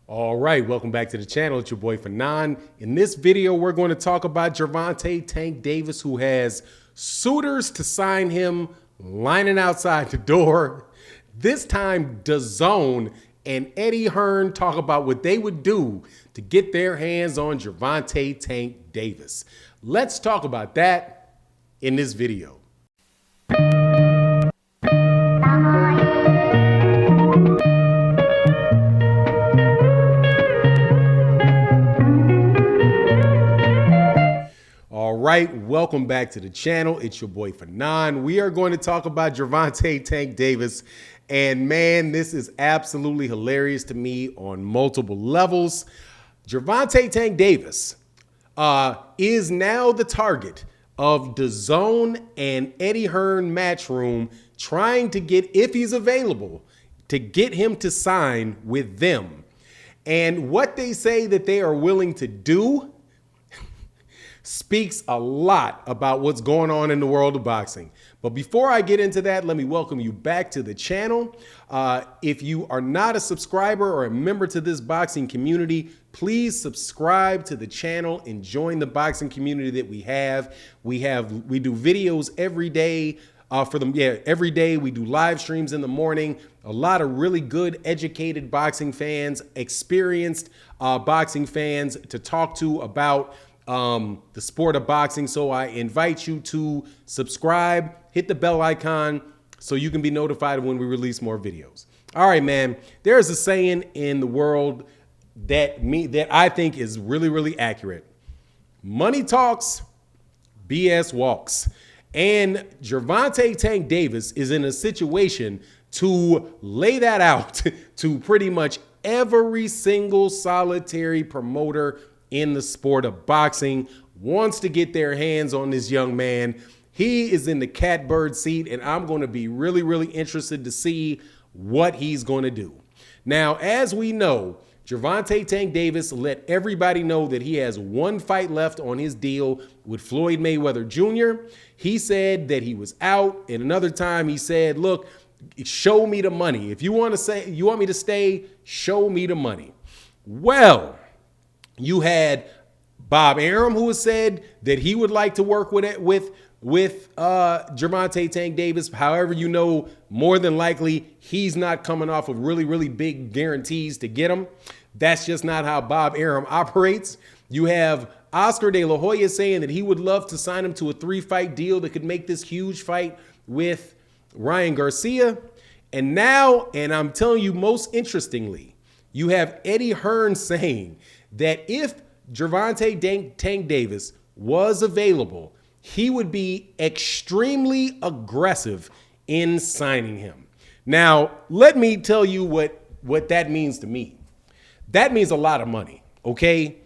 All right, welcome back to the channel. It's your boy Fanon. In this video, we're going to talk about Gervonta Tank Davis, who has suitors to sign him lining outside the door. This time, DAZN and Eddie Hearn talk about what they would do to get their hands on Gervonta Tank Davis. Let's talk about that in this video. All right, welcome back to the channel. It's your boy Fanon. We are going to talk about Gervonta Tank Davis. And man, this is absolutely hilarious to me on multiple levels. Gervonta Tank Davis is now the target of DAZN and Eddie Hearn Matchroom trying to get, if he's available, to get him to sign with them. And what they say that they are willing to do speaks a lot about what's going on in the world of boxing. But before I get into that, let me welcome you back to the channel. If you are not a subscriber or a member to this boxing community, please subscribe to the channel and join the boxing community that we have. We do videos every day every day. We do live streams in the morning. A lot of really good, educated boxing fans, experienced boxing fans to talk to about the sport of boxing. So I invite you to subscribe, hit the bell icon so you can be notified when we release more videos. All right, man, there's a saying in the world that I think is really, really accurate. Money talks, BS walks. And Gervonta Tank Davis is in a situation to lay that out to pretty much every single solitary promoter in the sport of boxing wants to get their hands on this young man. He is in the catbird seat, and I'm going to be really, really interested to see what he's going to do. Now, as we know, Gervonta Tank Davis let everybody know that he has one fight left on his deal with Floyd Mayweather Jr. He said that he was out, and another time he said, look, show me the money. If you want me to stay, show me the money. Well, you had Bob Arum, who has said that he would like to work with Gervonta Tank Davis. However, you know, more than likely, he's not coming off of really, really big guarantees to get him. That's just not how Bob Arum operates. You have Oscar De La Hoya saying that he would love to sign him to a 3-fight deal that could make this huge fight with Ryan Garcia. And now, and I'm telling you, most interestingly, you have Eddie Hearn saying that if Gervonta Tank Davis was available, he would be extremely aggressive in signing him. Now, let me tell you what that means to me. That means a lot of money, okay?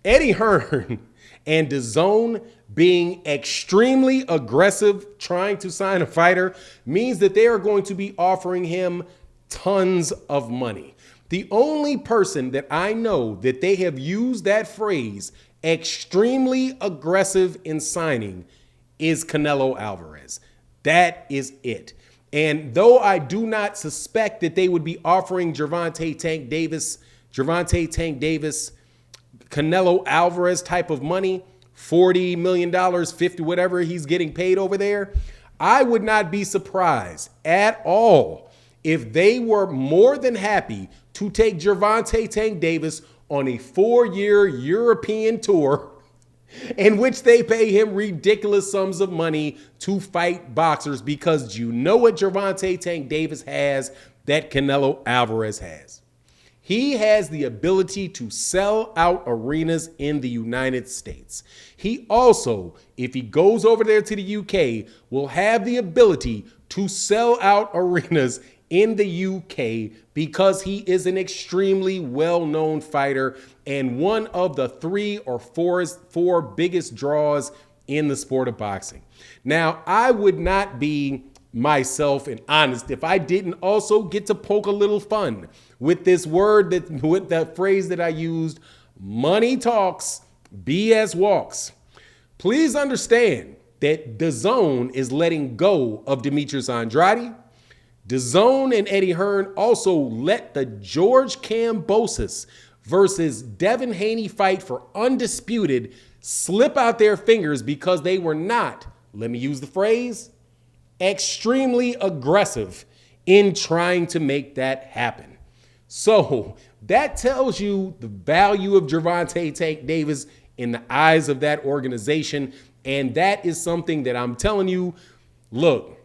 Eddie Hearn and DAZN being extremely aggressive trying to sign a fighter means that they are going to be offering him tons of money. The only person that I know that they have used that phrase, extremely aggressive in signing, is Canelo Alvarez. That is it. And though I do not suspect that they would be offering Gervonta Tank Davis, Canelo Alvarez type of money, $40 million, $50, whatever he's getting paid over there, I would not be surprised at all if they were more than happy to take Gervonta Tank Davis on a 4-year European tour in which they pay him ridiculous sums of money to fight boxers, because you know what Gervonta Tank Davis has that Canelo Alvarez has. He has the ability to sell out arenas in the United States. He also, if he goes over there to the UK, will have the ability to sell out arenas in the UK because he is an extremely well-known fighter and one of the 3 or 4 biggest draws in the sport of boxing. Now, I would not be myself and honest if I didn't also get to poke a little fun with this word, with that phrase that I used, money talks, BS walks. Please understand that DAZN is letting go of Demetrius Andrade. DAZN and Eddie Hearn also let the George Kambosos versus Devin Haney fight for undisputed slip out their fingers because they were not, let me use the phrase, extremely aggressive in trying to make that happen. So that tells you the value of Gervonta Tank Davis in the eyes of that organization. And that is something that I'm telling you, look,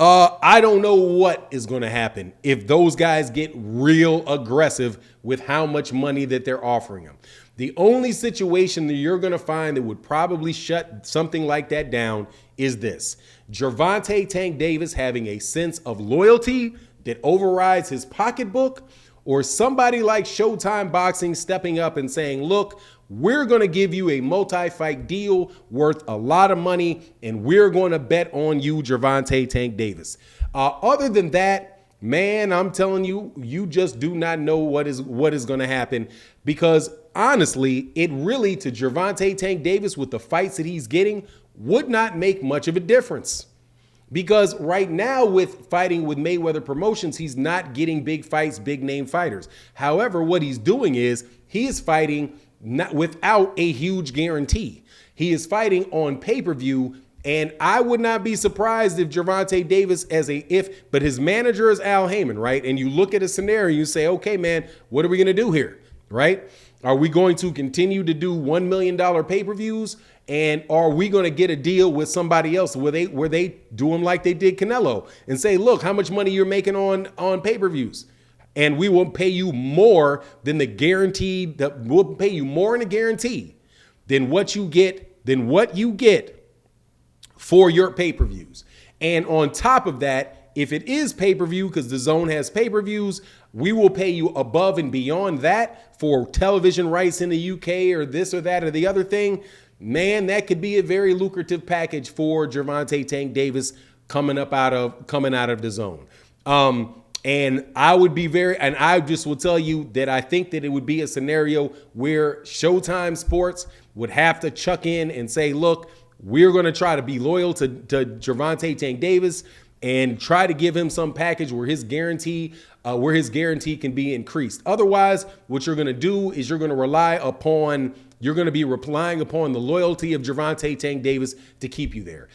I don't know what is going to happen if those guys get real aggressive with how much money that they're offering them. The only situation that you're going to find that would probably shut something like that down is this: Gervonta Tank Davis having a sense of loyalty that overrides his pocketbook, or somebody like Showtime Boxing stepping up and saying, look, we're going to give you a multi-fight deal worth a lot of money, and we're going to bet on you, Gervonta Tank Davis. Other than that, man, I'm telling you, you just do not know what is going to happen, because honestly, it really, to Gervonta Tank Davis, with the fights that he's getting, would not make much of a difference. Because right now, with fighting with Mayweather Promotions, he's not getting big fights, big name fighters. However, what he's doing is he is fighting not without a huge guarantee. He is fighting on pay-per-view, and I would not be surprised if Gervonta Davis but his manager is Al Heyman, right? And you look at a scenario, you say, okay, man, what are we going to do here, right? Are we going to continue to do $1 million pay-per-views? And are we going to get a deal with somebody else where they do them like they did Canelo and say, look, how much money you're making on pay-per-views? And we will pay you more than the guaranteed, we'll pay you more in a guarantee than what you get for your pay-per-views. And on top of that, if it is pay-per-view, because the Zone has pay-per-views, we will pay you above and beyond that for television rights in the UK or this or that or the other thing. Man, that could be a very lucrative package for Gervonta Tank Davis coming out of the Zone. And I just will tell you that I think that it would be a scenario where Showtime Sports would have to chuck in and say, look, we're going to try to be loyal to Gervonta Tank Davis and try to give him some package where his guarantee can be increased. Otherwise, what you're going to do is you're going to be relying upon the loyalty of Gervonta Tank Davis to keep you there.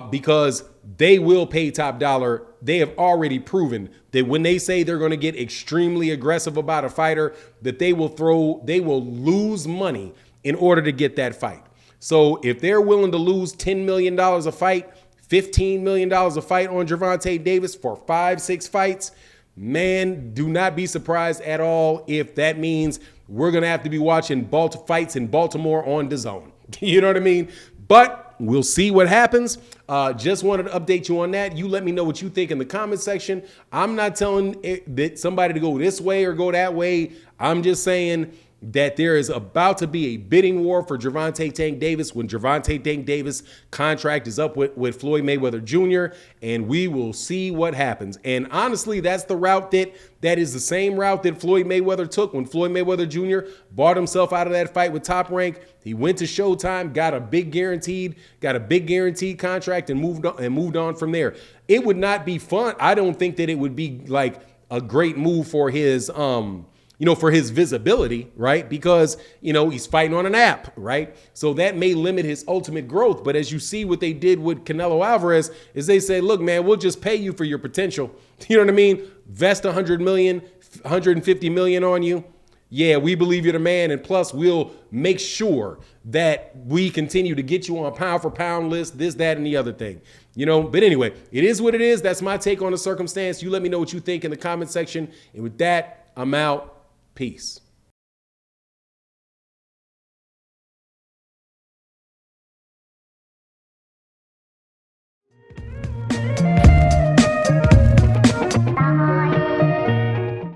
Because they will pay top dollar. They have already proven that when they say they're going to get extremely aggressive about a fighter, that they will lose money in order to get that fight. So if they're willing to lose $10 million a fight, $15 million a fight on Gervonta Davis for 5-6 fights, man, do not be surprised at all if that means we're going to have to be watching fights in Baltimore on the Zone. You know what I mean? But we'll see what happens. Just wanted to update you on that. You let me know what you think in the comment section. I'm not telling that somebody to go this way or go that way. I'm just saying that there is about to be a bidding war for Gervonta Tank Davis when Gervonta Tank Davis' contract is up with Floyd Mayweather Jr., and we will see what happens. And honestly, that's the route that is the same route that Floyd Mayweather took when Floyd Mayweather Jr. bought himself out of that fight with Top Rank. He went to Showtime, got a big guaranteed contract, and moved on from there. It would not be fun. I don't think that it would be like a great move for his for his visibility, right? Because, he's fighting on an app, right? So that may limit his ultimate growth. But as you see what they did with Canelo Alvarez is they say, look, man, we'll just pay you for your potential. You know what I mean? Vest 100 million, 150 million on you. Yeah, we believe you're the man. And plus we'll make sure that we continue to get you on pound for pound list, this, that, and the other thing. But anyway, it is what it is. That's my take on the circumstance. You let me know what you think in the comment section. And with that, I'm out. Peace.